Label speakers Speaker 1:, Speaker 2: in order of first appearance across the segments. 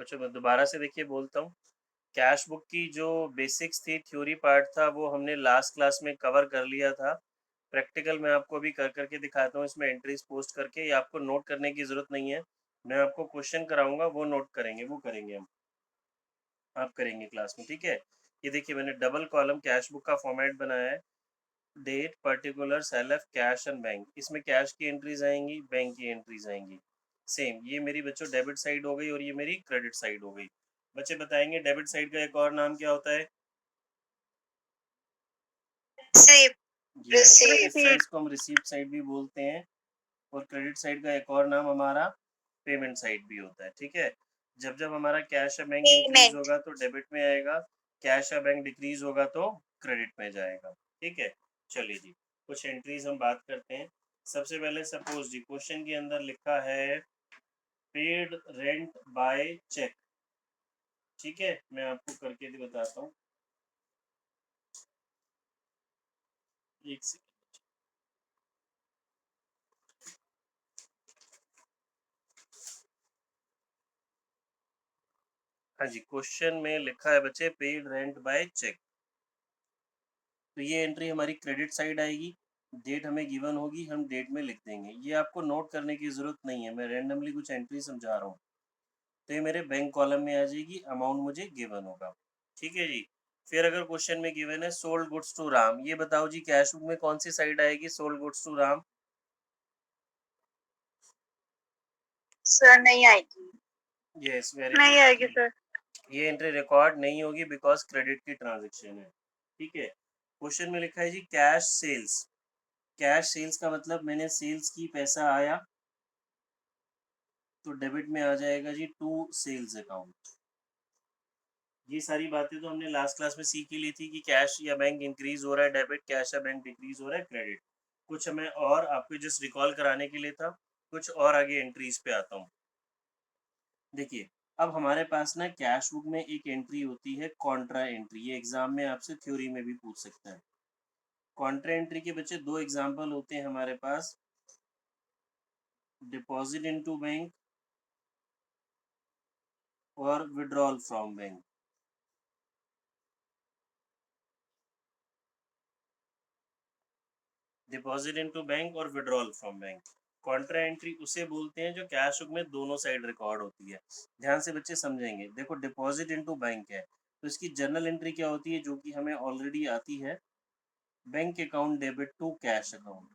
Speaker 1: अच्छा मैं दोबारा से देखिए बोलता हूँ, कैश बुक की जो बेसिक्स थी, थ्योरी पार्ट था, वो हमने लास्ट क्लास में कवर कर लिया था। प्रैक्टिकल मैं आपको अभी कर करके दिखाता हूँ, इसमें एंट्रीज पोस्ट करके। ये आपको नोट करने की ज़रूरत नहीं है, मैं आपको क्वेश्चन कराऊंगा, वो नोट करेंगे, वो करेंगे हम, आप करेंगे क्लास में, ठीक है। ये देखिए मैंने डबल कॉलम कैश बुक का फॉर्मेट बनाया है। Date, particular, self, cash and bank. इसमें कैश की एंट्रीज आएंगी, बैंक की एंट्रीज आएंगी। सेम ये मेरी बच्चों डेबिट साइड हो गई और ये मेरी क्रेडिट साइड हो गई। बच्चे बताएंगे डेबिट साइड का एक और नाम क्या होता है? इस साइड को हम रिसीप्ट साइड भी बोलते हैं, और क्रेडिट साइड का एक और नाम हमारा पेमेंट साइड भी होता है, ठीक है। जब जब हमारा कैश या बैंक इंक्रीज होगा तो डेबिट में आएगा, कैश या बैंक डिक्रीज होगा तो क्रेडिट में जाएगा, ठीक है। चलिए जी, कुछ एंट्रीज हम बात करते हैं। सबसे पहले सपोज जी क्वेश्चन के अंदर लिखा है पेड रेंट बाय चेक, ठीक है। मैं आपको करके भी बताता हूँ, एक सेकंड। हाँ जी, क्वेश्चन में लिखा है बच्चे पेड रेंट बाय चेक, तो ये एंट्री हमारी क्रेडिट साइड आएगी। डेट हमें गिवन होगी, हम डेट में लिख देंगे। ये आपको नोट करने की ज़रूरत नहीं है, मैं रैंडमली कुछ एंट्री समझा रहा हूँ। तो ये मेरे बैंक कॉलम में आ जाएगी, अमाउंट मुझे गिवन होगा, ठीक है जी। फिर अगर क्वेश्चन में गिवन है सोल्ड गुड्स टू राम, ये बताओ जी कैश बुक में कौन सी साइड आएगी sold goods to Ram?
Speaker 2: Sir नहीं आएगी।
Speaker 1: यस, वेरी
Speaker 2: नहीं
Speaker 1: गुड।
Speaker 2: आएगी सर।
Speaker 1: ये एंट्री रिकॉर्ड नहीं होगी बिकॉज क्रेडिट की ट्रांजेक्शन है, ठीक है। क्वेश्चन में लिखा है जी कैश सेल्स, कैश सेल्स का मतलब मैंने सेल्स की, पैसा आया, तो डेबिट में आ जाएगा जी टू सेल्स अकाउंट। ये सारी बातें तो हमने लास्ट क्लास में सीख ही ली थी कि कैश या बैंक इंक्रीज हो रहा है डेबिट, कैश या बैंक डिक्रीज हो रहा है क्रेडिट। कुछ हमें और आपको जस्ट रिकॉल कराने के लिए था, कुछ और आगे एंट्रीज पे आता हूँ। देखिए अब हमारे पास ना कैश बुक में एक एंट्री होती है कॉन्ट्रा एंट्री, ये एग्जाम में आपसे थ्योरी में भी पूछ सकता है। कॉन्ट्रा एंट्री के बच्चे दो एग्जाम्पल होते हैं हमारे पास, डिपॉजिट इनटू बैंक और withdrawal from bank. Deposit into bank और withdrawal from bank. Contra entry उसे बोलते हैं जो कैश बुक में दोनों साइड रिकॉर्ड होती है। ध्यान से बच्चे समझेंगे, देखो डिपॉजिट इनटू बैंक है तो इसकी जर्नल एंट्री क्या होती है जो कि हमें ऑलरेडी आती है, bank account debit to cash account.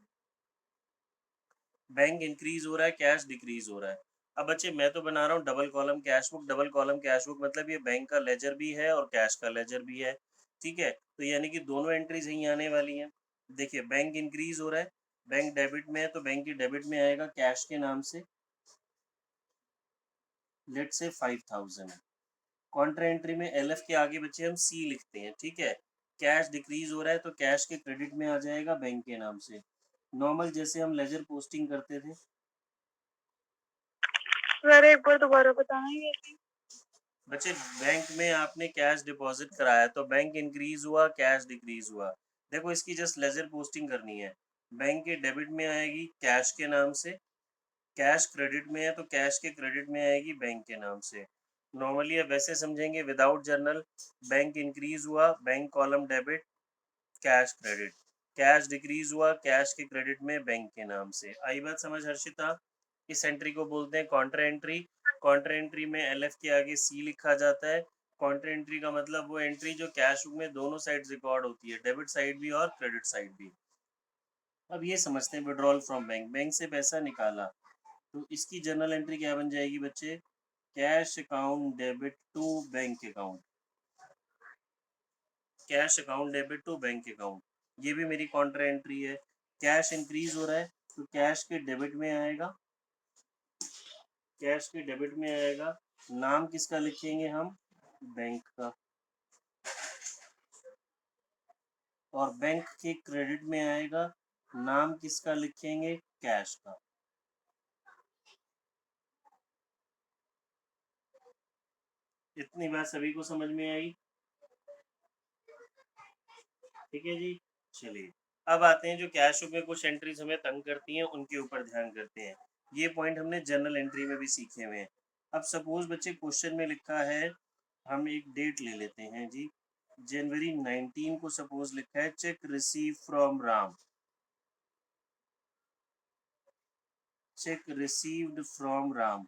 Speaker 1: Bank increase हो रहा है, कैश डिक्रीज हो रहा है। अब बच्चे मैं तो बना रहा हूँ double column cash book, double column cash book मतलब ये बैंक का लेजर भी है और कैश का लेजर भी है, ठीक है। तो यानी कि दोनों एंट्रीज यहीं आने वाली हैं। देखिए बैंक इंक्रीज हो रहा है, बैंक डेबिट में है तो बैंक की डेबिट में आएगा कैश के नाम से, लेट से 5000 है। कॉन्ट्रा एंट्री में एल एफ के आगे बच्चे हम सी लिखते हैं, ठीक है। कैश डिक्रीज हो रहा है तो कैश के क्रेडिट में आ जाएगा बैंक के नाम से, नॉर्मल जैसे हम लेजर पोस्टिंग करते थे।
Speaker 2: सर एक बार दोबारा बताना ये।
Speaker 1: बच्चे बैंक में आपने कैश डिपॉजिट कराया तो बैंक इंक्रीज हुआ, कैश डिक्रीज हुआ। देखो इसकी जस्ट लेजर पोस्टिंग करनी है, बैंक के डेबिट में आएगी कैश के नाम से, कैश क्रेडिट में है तो कैश के क्रेडिट में आएगी बैंक के नाम से। नॉर्मली अब वैसे समझेंगे विदाउट जर्नल, बैंक इंक्रीज हुआ, bank column debit, cash credit, cash decrease हुआ, कैश के क्रेडिट में बैंक के नाम से। आई बात समझ हर्षिता? इस एंट्री को बोलते हैं कॉन्ट्रा एंट्री। कॉन्ट्रा एंट्री में एल एफ के आगे सी लिखा जाता है। कॉन्ट्रा एंट्री का मतलब वो एंट्री जो कैश बुक में दोनों साइड रिकॉर्ड होती है, डेबिट साइड भी और क्रेडिट साइड भी। अब ये समझते हैं विड्रॉल फ्रॉम बैंक, बैंक से पैसा निकाला तो इसकी जर्नल एंट्री क्या बन जाएगी बच्चे, cash account debit to bank account, cash account debit to bank account. ये भी मेरी कॉन्ट्रा एंट्री है। कैश इंक्रीज हो रहा है तो कैश के डेबिट में आएगा, कैश के डेबिट में आएगा, नाम किसका लिखेंगे हम, बैंक का, और बैंक के क्रेडिट में आएगा, नाम किसका लिखेंगे, कैश का। इतनी बात सभी को समझ में आई? ठीक है जी। चलिए अब आते हैं जो कैश बुक में कुछ एंट्रीज हमें तंग करती हैं उनके ऊपर ध्यान करते हैं। ये पॉइंट हमने जर्नल एंट्री में भी सीखे हुए हैं। अब सपोज बच्चे क्वेश्चन में लिखा है, हम एक डेट ले लेते हैं जी, जनवरी 19 को सपोज लिखा है check receive from Ram, check received from Ram.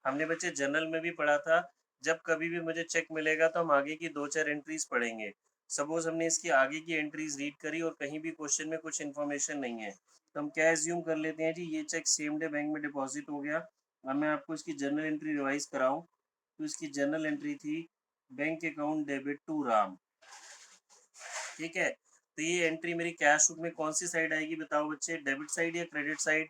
Speaker 1: हमने बच्चे जनरल में भी पढ़ा था, जब कभी भी मुझे चेक मिलेगा तो हम आगे की 2-4 एंट्रीज पढ़ेंगे। सपोज हमने इसकी आगे की एंट्रीज रीड करी और कहीं भी क्वेश्चन में कुछ इन्फॉर्मेशन नहीं है, तो हम क्या एज्यूम कर लेते हैं जी, ये चेक सेम डे बैंक में डिपॉजिट हो गया। अब मैं आपको इसकी जनरल एंट्री रिवाइज कराऊं, तो इसकी जनरल एंट्री थी bank account debit to Ram, ठीक है। तो ये एंट्री मेरी कैश बुक में कौन सी साइड आएगी बताओ बच्चे, डेबिट साइड या credit side?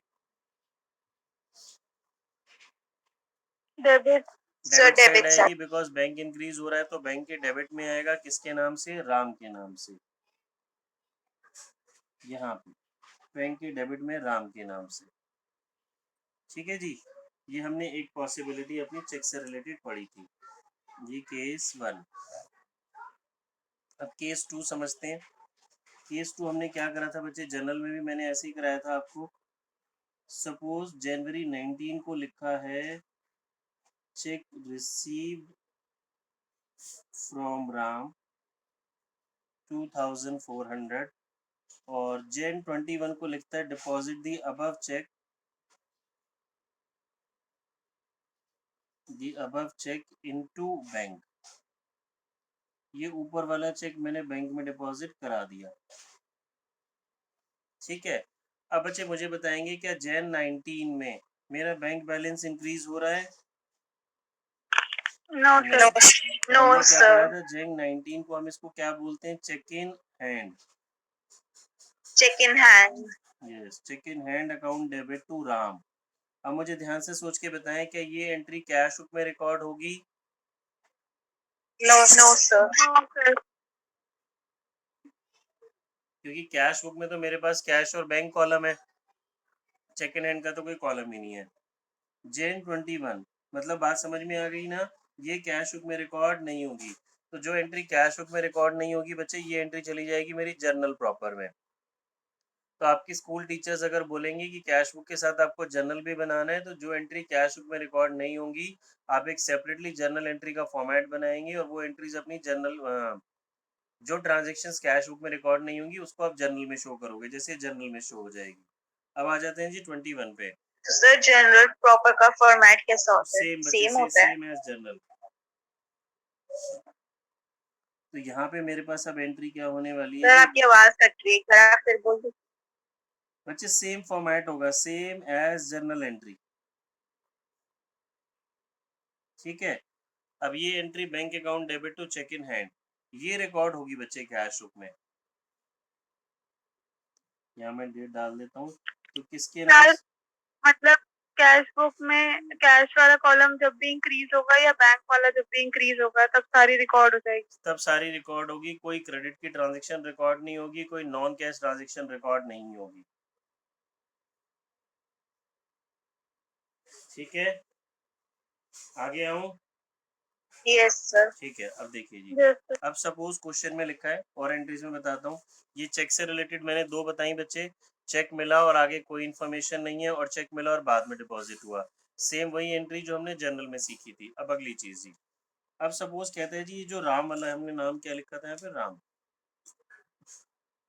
Speaker 2: Debit sir,
Speaker 1: debit side
Speaker 2: debit side.
Speaker 1: आएगी, बिकॉज बैंक इंक्रीज हो रहा है, तो बैंक के डेबिट में आएगा, किसके नाम से, राम के नाम से। यहाँ पे बैंक के डेबिट में राम के नाम से, ठीक है जी। ये हमने एक पॉसिबिलिटी अपनी चेक से रिलेटेड पढ़ी थी, ये केस 1। अब केस 2 समझते हैं। केस 2 हमने क्या करा था बच्चे, जनरल में भी मैंने ऐसे ही कराया था आपको। सपोज जनवरी 19 को लिखा है चेक रिसीव्ड फ्रॉम राम 2400, और जैन 21 को लिखता है deposit the above cheque, the above cheque into bank. ये ऊपर वाला चेक मैंने बैंक में डिपॉजिट करा दिया, ठीक है। अब बच्चे मुझे बताएंगे क्या जैन 19 में मेरा बैंक बैलेंस इंक्रीज हो रहा है?
Speaker 2: नो
Speaker 1: नहीं।
Speaker 2: सर।
Speaker 1: तो
Speaker 2: नो
Speaker 1: हमने क्या
Speaker 2: सर।
Speaker 1: करा था, जैन 19 को हम इसको क्या बोलते हैं, cheque in hand.
Speaker 2: Cheque in hand.
Speaker 1: Yes, cheque in hand account debit to Ram. अब मुझे ध्यान से सोच के बताएं, क्या ये एंट्री कैश बुक में रिकॉर्ड होगी?
Speaker 2: No no sir. No sir.
Speaker 1: क्योंकि कैश बुक में तो मेरे पास कैश और बैंक कॉलम है, चेक इन हैंड का तो कोई कॉलम ही नहीं है। जेन 21, मतलब बात समझ में आ गई ना, ये कैश बुक में रिकॉर्ड नहीं होगी। तो जो एंट्री कैश बुक में रिकॉर्ड नहीं होगी बच्चे, ये एंट्री चली जाएगी मेरी जर्नल प्रॉपर में। तो आपकी स्कूल टीचर्स अगर बोलेंगे कि कैश बुक के साथ आपको जर्नल भी बनाना है, तो जो एंट्री कैश बुक में रिकॉर्ड नहीं होंगी, आप एक सेपरेटली जर्नल एंट्री का फॉर्मेट बनाएंगे, और वो एंट्रीज अपनी जर्नल, जो ट्रांजेक्शन्स कैश बुक में रिकॉर्ड नहीं होंगी उसको आप जर्नल में शो करोगे, जैसे जर्नल में शो हो जाएगी। अब आ जाते हैं जी 21 पे।
Speaker 2: तो सर जनरल प्रॉपर का फॉर्मेट कैसा होता है?
Speaker 1: सेम बच्चे
Speaker 2: सेम
Speaker 1: से
Speaker 2: होता है?
Speaker 1: Same as journal. तो यहाँ पे मेरे पास अब एंट्री क्या होने वाली है
Speaker 2: सर
Speaker 1: जी
Speaker 2: आपकी आवाज कट रही है, एक बार आप फिर बोल दीजिए।
Speaker 1: बच्चे, सेम फॉर्मेट होगा, सेम एज जर्नल एंट्री, ठीक है। अब ये entry bank account debit to cheque in hand, ये रिकॉर्ड होगी बच्चे कैश बुक में। यहाँ मैं डेट डाल देता हूँ, तो किसके नाम,
Speaker 2: सर मतलब कैश बुक में कैश वाला कॉलम जब भी इंक्रीज होगा या बैंक वाला जब भी इंक्रीज होगा तब सारी रिकॉर्ड हो जाएगी?
Speaker 1: तब सारी रिकॉर्ड होगी, कोई क्रेडिट की ट्रांजेक्शन रिकॉर्ड नहीं होगी, कोई नॉन कैश ट्रांजेक्शन रिकॉर्ड नहीं होगी, ठीक है। आगे आऊं?
Speaker 2: Yes sir.
Speaker 1: ठीक है, अब देखिए जी।
Speaker 2: Yes sir.
Speaker 1: अब सपोज क्वेश्चन में लिखा है, और एंट्रीज में बताता हूँ। ये चेक से रिलेटेड मैंने 2 बताई बच्चे, चेक मिला और आगे कोई इन्फॉर्मेशन नहीं है, और चेक मिला और बाद में डिपॉजिट हुआ। सेम वही एंट्री जो हमने जनरल में सीखी थी। अब अगली चीज जी, अब सपोज कहते हैं जी, ये जो राम वाला है, हमने नाम क्या लिखा था यहाँ पे, Ram,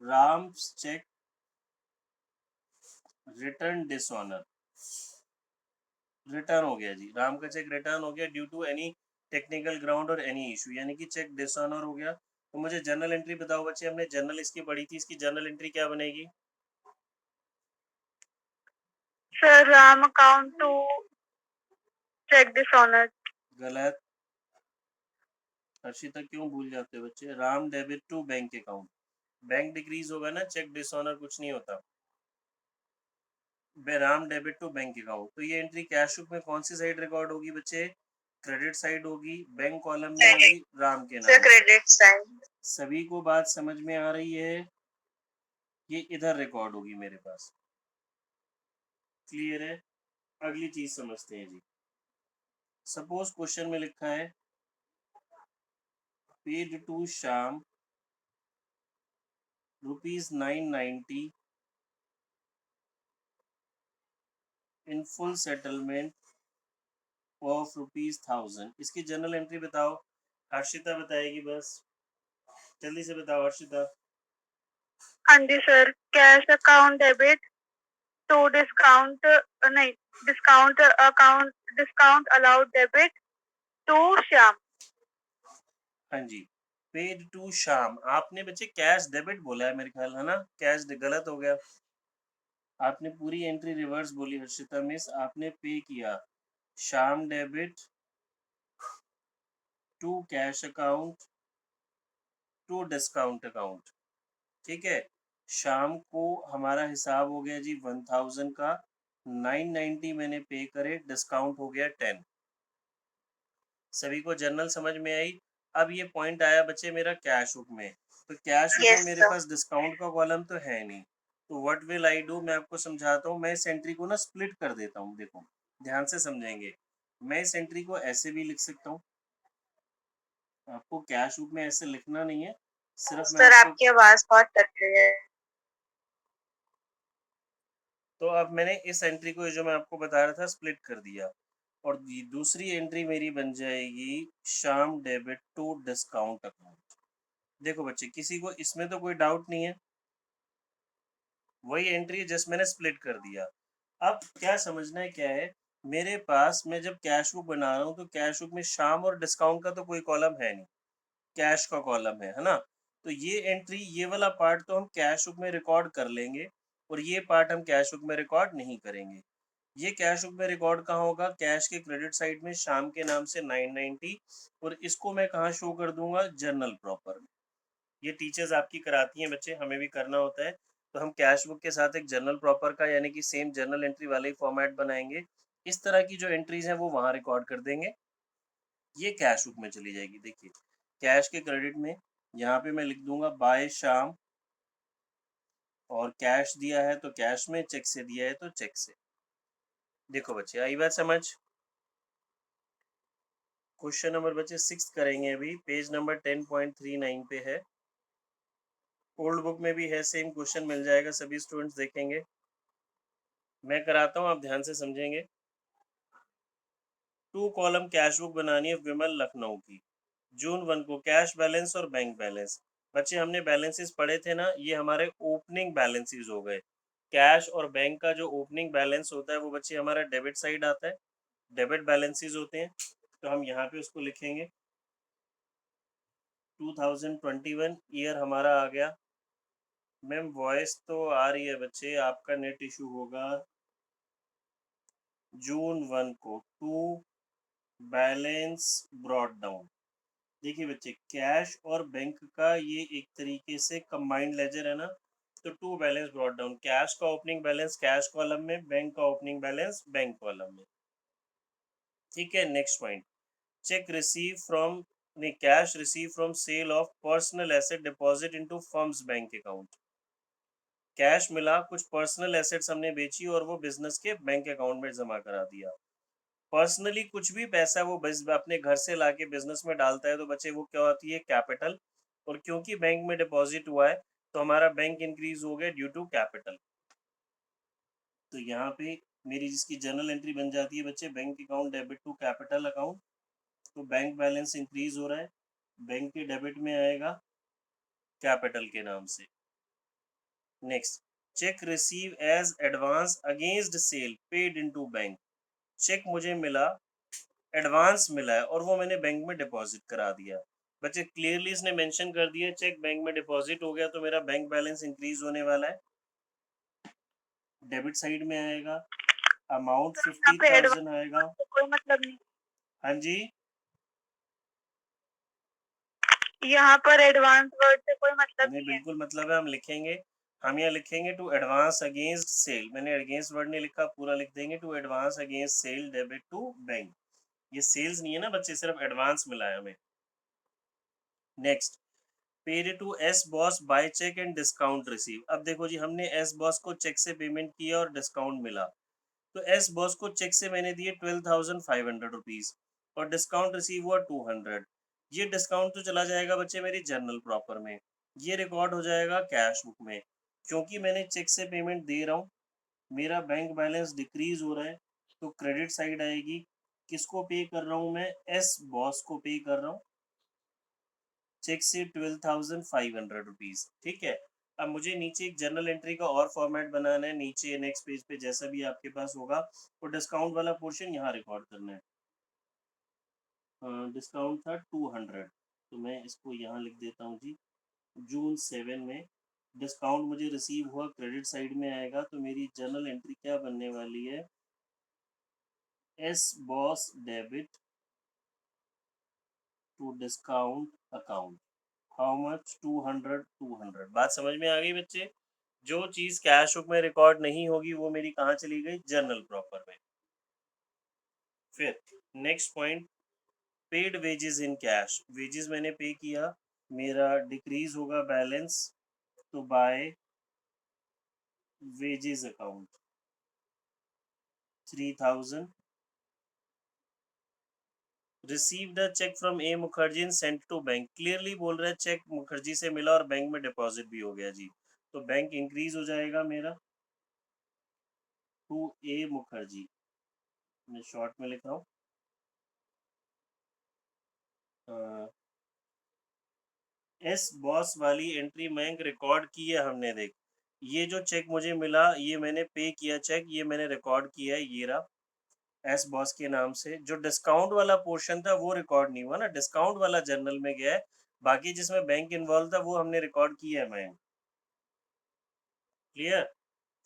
Speaker 1: Ram cheque return dishonour, return हो गया जी, राम का चेक रिटर्न हो गया due to any technical ground और एनी इशू, यानी कि चेक डिसऑनर हो गया। तो मुझे जर्नल एंट्री बताओ बच्चे, हमने जर्नल इसकी पढ़ी थी, इसकी जर्नल एंट्री क्या बनेगी?
Speaker 2: Sir Ram account to cheque dishonour.
Speaker 1: गलत। हर्षिता क्यों भूल जाते हो बच्चे, Ram debit to bank account, bank decrease होगा ना, चेक डिसऑनर कुछ नहीं होता। Ram debit to bank account, तो ये एंट्री कैश बुक में कौन सी साइड रिकॉर्ड होगी बच्चे, क्रेडिट साइड होगी, बैंक कॉलम में होगी राम के
Speaker 2: सर
Speaker 1: नाम से।
Speaker 2: Credit side.
Speaker 1: सभी को बात समझ में आ रही है? ये इधर रिकॉर्ड होगी मेरे पास, क्लियर है। अगली चीज समझते हैं जी। सपोज क्वेश्चन में लिखा है paid to Shyam ₹990 in full settlement of ₹1000। इसकी जर्नल एंट्री बताओ। हर्षिता बताएगी, बस जल्दी से बताओ हर्षिता।
Speaker 2: हाँ जी sir, cash account debit to discount नहीं, discount account, discount allowed debit to Shyam.
Speaker 1: हाँ जी, पेड टू शाम। आपने बच्चे कैश डेबिट बोला है मेरे ख्याल, है ना? कैश गलत हो गया, आपने पूरी एंट्री रिवर्स बोली हर्षिता मिस। आपने पे किया Shyam debit to cash account to discount account. ठीक है, शाम को हमारा हिसाब हो गया जी 1000 का, 990 मैंने पे करे, डिस्काउंट हो गया 10। सभी को जर्नल समझ में आई? अब ये पॉइंट आया बच्चे मेरा कैश बुक में। तो कैश बुक में
Speaker 2: यस
Speaker 1: मेरे
Speaker 2: सर।
Speaker 1: पास डिस्काउंट का कॉलम तो है नहीं, तो व्हाट विल आई डू, मैं आपको समझाता हूँ। मैं इस एंट्री को ना स्प्लिट कर देता हूँ, देखो ध्यान से समझेंगे। मैं इस एंट्री को ऐसे भी लिख सकता हूँ, आपको कैश बुक में ऐसे लिखना नहीं है, सिर्फ मैं
Speaker 2: सर
Speaker 1: आपको।
Speaker 2: आपकी आवाज बहुत कट रही है।
Speaker 1: तो अब मैंने इस एंट्री को जो मैं आपको बता रहा था स्प्लिट कर दिया, और दूसरी एंट्री मेरी बन जाएगी शाम डेबिट टू डिस्काउंट अकाउंट। देखो बच्चे, किसी को इसमें तो कोई डाउट नहीं है, वही एंट्री है जस्ट मैंने स्प्लिट कर दिया। अब क्या समझना है क्या है, मेरे पास मैं जब कैश बुक बना रहा हूँ तो कैश बुक में शाम और डिस्काउंट का तो कोई कॉलम है नहीं, कैश का कॉलम है ना? तो ये एंट्री, ये वाला पार्ट तो हम कैश बुक में रिकॉर्ड कर लेंगे, और ये पार्ट हम कैश बुक में रिकॉर्ड नहीं करेंगे। ये कैश बुक में रिकॉर्ड कहाँ होगा? कैश के क्रेडिट साइड में शाम के नाम से 990, और इसको मैं कहाँ शो कर दूंगा? जर्नल प्रॉपर में। ये टीचर्स आपकी कराती हैं बच्चे, हमें भी करना होता है। तो हम कैश बुक के साथ एक जर्नल प्रॉपर का, यानी कि सेम जर्नल एंट्री वाले ही फॉर्मेट बनाएंगे। इस तरह की जो एंट्रीज हैं वो वहाँ रिकॉर्ड कर देंगे, ये कैश बुक में चली जाएगी। देखिए, कैश के क्रेडिट में यहाँ पे मैं लिख दूंगा बाय शाम, और कैश दिया है तो कैश में, चेक से दिया है तो चेक से। देखो बच्चे, आई बात समझ? क्वेश्चन नंबर बच्चे 6 करेंगे अभी, पेज नंबर 10.39 पे है। ओल्ड बुक में भी है, सेम क्वेश्चन मिल जाएगा, सभी स्टूडेंट्स देखेंगे। मैं कराता हूँ, आप ध्यान से समझेंगे। टू कॉलम कैश बुक बनानी है विमल लखनऊ की। जून 1 को कैश बैलेंस और बैंक बैलेंस। बच्चे हमने बैलेंसेस पढ़े थे ना, ये हमारे ओपनिंग बैलेंसेस हो गए। कैश और बैंक का जो ओपनिंग बैलेंस होता है वो बच्चे हमारा डेबिट साइड आता है, डेबिट बैलेंसेस होते हैं। तो हम यहाँ पे उसको लिखेंगे 2021 ईयर हमारा आ गया। मैम वॉइस तो आ रही है बच्चे, आपका नेट इशू होगा। जून 1 को टू बैलेंस ब्रॉट डाउन। देखिए बच्चे, कैश और बैंक का ये एक तरीके से कंबाइंड लेजर है ना, तो to balance brought down, cash का ओपनिंग बैलेंस कैश कॉलम में, बैंक का ओपनिंग बैलेंस बैंक कॉलम में। ठीक है, next point, cheque receive from, नहीं, cash receive from sale of personal asset deposit into firm's bank account. Cash मिला, कुछ personal assets हमने बेची और वो बिजनेस के बैंक अकाउंट में जमा करा दिया। पर्सनली कुछ भी पैसा वो अपने घर से लाके बिजनेस में डालता है तो बच्चे वो क्या होती है? कैपिटल। और क्योंकि बैंक में डिपॉजिट हुआ है तो हमारा बैंक इंक्रीज हो गया ड्यू टू कैपिटल। तो यहाँ पे मेरी जिसकी जर्नल एंट्री बन जाती है बच्चे, bank account debit to capital account. तो बैंक बैलेंस इंक्रीज हो रहा है, बैंक के डेबिट में आएगा कैपिटल के नाम से। Next, cheque receive as advance against sale paid into bank. Cheque मुझे मिला, एडवांस मिला है और वो मैंने बैंक में डिपॉजिट करा दिया। बच्चे क्लियरली इसने मेंशन कर दिया, चेक बैंक में डिपॉजिट हो गया तो मेरा बैंक बैलेंस इंक्रीज होने वाला है, डेबिट साइड में आएगा, अमाउंट
Speaker 2: सर यहाँ पे
Speaker 1: 50,000 आएगा।
Speaker 2: एडवांस से कोई मतलब नहीं,
Speaker 1: हाँ जी,
Speaker 2: यहाँ पर एडवांस वर्ड से कोई मतलब
Speaker 1: नहीं
Speaker 2: नहीं है।
Speaker 1: बिल्कुल मतलब है, हम लिखेंगे, हम यहाँ लिखेंगे टू एडवांस अगेंस्ट सेल। मैंने अगेंस्ट वर्ड नहीं लिखा, पूरा लिख देंगे to advance against sale debit to bank. ये सेल्स नहीं है ना बच्चे, सिर्फ एडवांस मिला है हमें। Next, paid to S Bose by cheque and discount receive. अब देखो जी, हमने एस बॉस को चेक से पेमेंट किया और डिस्काउंट मिला। तो एस बॉस को चेक से मैंने दिए 12,500 रुपीज, और डिस्काउंट रिसीव हुआ 200। ये डिस्काउंट तो चला जाएगा बच्चे मेरी जर्नल प्रॉपर में, ये रिकॉर्ड हो जाएगा कैश बुक में। क्योंकि मैंने चेक से पेमेंट दे रहा हूँ, मेरा बैंक बैलेंस डिक्रीज हो रहा है, तो क्रेडिट साइड आएगी, किसको पे कर रहा हूँ मैं, एस बॉस को पे कर रहा हूँ चेक से 12,500 रुपीज, ठीक है। अब मुझे नीचे एक जर्नल एंट्री का और फॉर्मेट बनाना है, नीचे नेक्स्ट पेज पे जैसा भी आपके पास होगा वो डिस्काउंट वाला पोर्शन यहाँ रिकॉर्ड करना है। डिस्काउंट था 200, तो मैं इसको यहाँ लिख देता हूँ जी। जून 7 में डिस्काउंट मुझे रिसीव हुआ, क्रेडिट साइड में आएगा, तो मेरी जर्नल एंट्री क्या बनने वाली है, S Bose debit to discount account, how much, 200। बात समझ में आ गई बच्चे। जो चीज कैश बुक में रिकॉर्ड नहीं होगी वो मेरी कहाँ चली गई, जर्नल प्रॉपर में। फिर next point, paid wages in cash, wages मैंने पे किया, मेरा डिक्रीज होगा बैलेंस, तो by wages account 3000, received a cheque from A Mukherjee and sent to bank, clearly बोल रहा है चेक मुखर्जी से मिला और बैंक में डिपॉजिट भी हो गया जी, तो बैंक इंक्रीज हो जाएगा मेरा टू ए मुखर्जी, मैं शॉर्ट में लिख रहा हूँ, एस बॉस वाली एंट्री बैंक रिकॉर्ड की है हमने, देख ये जो चेक मुझे मिला ये मैंने पे किया चेक, ये मैंने रिकॉर्ड किया है, ये रहा एस बॉस के नाम से। जो डिस्काउंट वाला पोर्शन था वो रिकॉर्ड नहीं हुआ ना, डिस्काउंट वाला जर्नल में गया है, बाकी जिसमें बैंक इन्वॉल्व था वो हमने रिकॉर्ड किया है बैंक, क्लियर।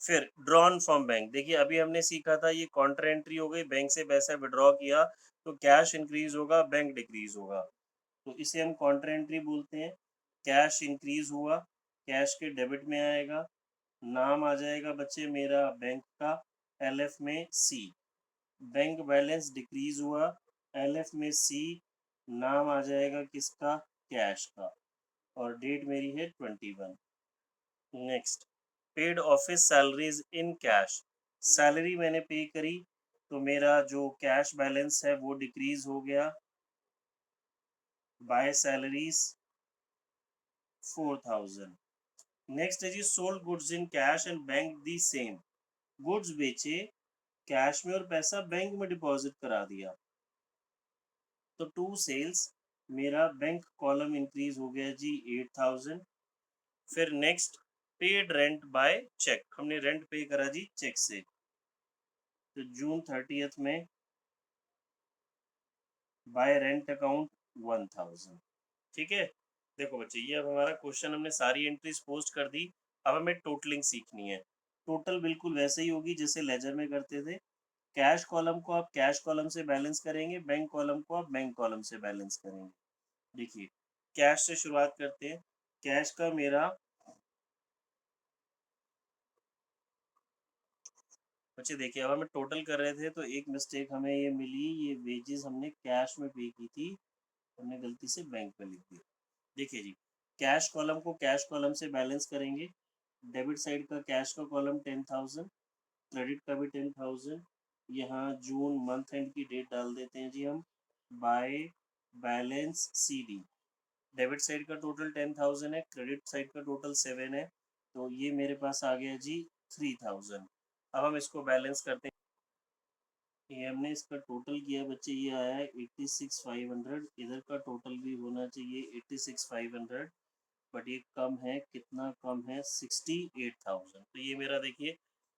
Speaker 1: फिर ड्रॉन फ्रॉम बैंक, देखिए अभी हमने सीखा था ये कॉन्ट्रा एंट्री हो गई, बैंक से पैसा विड्रॉ किया तो कैश इंक्रीज होगा बैंक डिक्रीज होगा, तो इसे हम कॉन्ट्रा एंट्री बोलते हैं। कैश इंक्रीज हुआ, कैश के डेबिट में आएगा, नाम आ जाएगा बच्चे मेरा बैंक का, एलएफ में सी, बैंक बैलेंस डिक्रीज हुआ, एलएफ में सी, नाम आ जाएगा किसका, कैश का, और डेट मेरी है 21। Next, paid office salaries in cash, salary मैंने पे करी तो मेरा जो कैश बैलेंस है वो डिक्रीज हो गया, बाय सैलरीज 4000। नेक्स्ट है जी, sold goods in cash and bank the same, goods बेचे कैश में और पैसा बैंक में डिपॉजिट करा दिया, तो टू सेल्स, मेरा बैंक कॉलम इंक्रीज हो गया जी 8000। फिर next, paid rent by cheque, हमने रेंट पे करा जी चेक से, तो जून 30 में बाय रेंट अकाउंट 1000, ठीक है। देखो बच्चे ये अब हमारा क्वेश्चन, हमने सारी एंट्रीज पोस्ट कर दी, अब हमें टोटलिंग सीखनी है। टोटल बिल्कुल वैसे ही होगी जैसे लेजर में करते थे, कैश कॉलम को आप कैश कॉलम से बैलेंस करेंगे, बैंक कॉलम को आप बैंक कॉलम से बैलेंस करेंगे। देखिए कैश से शुरुआत करते हैं, कैश का मेरा, बच्चे देखिए अब हमें टोटल कर रहे थे तो एक मिस्टेक हमें ये मिली, ये वेजेस हमने कैश में पे की थी, हमने गलती से बैंक में लिख दिया। देखिए जी, कैश कॉलम को कैश कॉलम से बैलेंस करेंगे, डेबिट साइड का कैश का कॉलम 10,000, क्रेडिट का भी 10,000, यहाँ जून मंथ एंड की डेट डाल देते हैं जी हम, by balance C D, debit side का टोटल 10,000 है, क्रेडिट साइड का टोटल 7 है, तो ये मेरे पास आ गया जी 3,000। अब हम इसको बैलेंस करते हैं, ये हमने इसका टोटल किया बच्चे, ये आया है 86,500, इधर का टोटल भी होना चाहिए 86,500, बट ये कम है, कितना कम है, 68,000। तो ये मेरा देखिए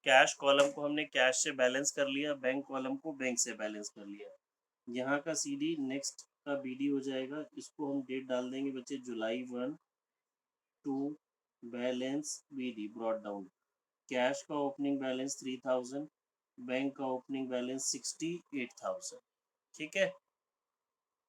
Speaker 1: कैश कॉलम को हमने कैश से बैलेंस कर लिया, बैंक कॉलम को बैंक से बैलेंस कर लिया, यहाँ का सी डी नेक्स्ट का बी डी हो जाएगा, इसको हम डेट डाल देंगे बच्चे July 1 to balance B D brought down, cash का ओपनिंग बैलेंस 3,000, बैंक का ओपनिंग बैलेंस 68,000, ठीक है।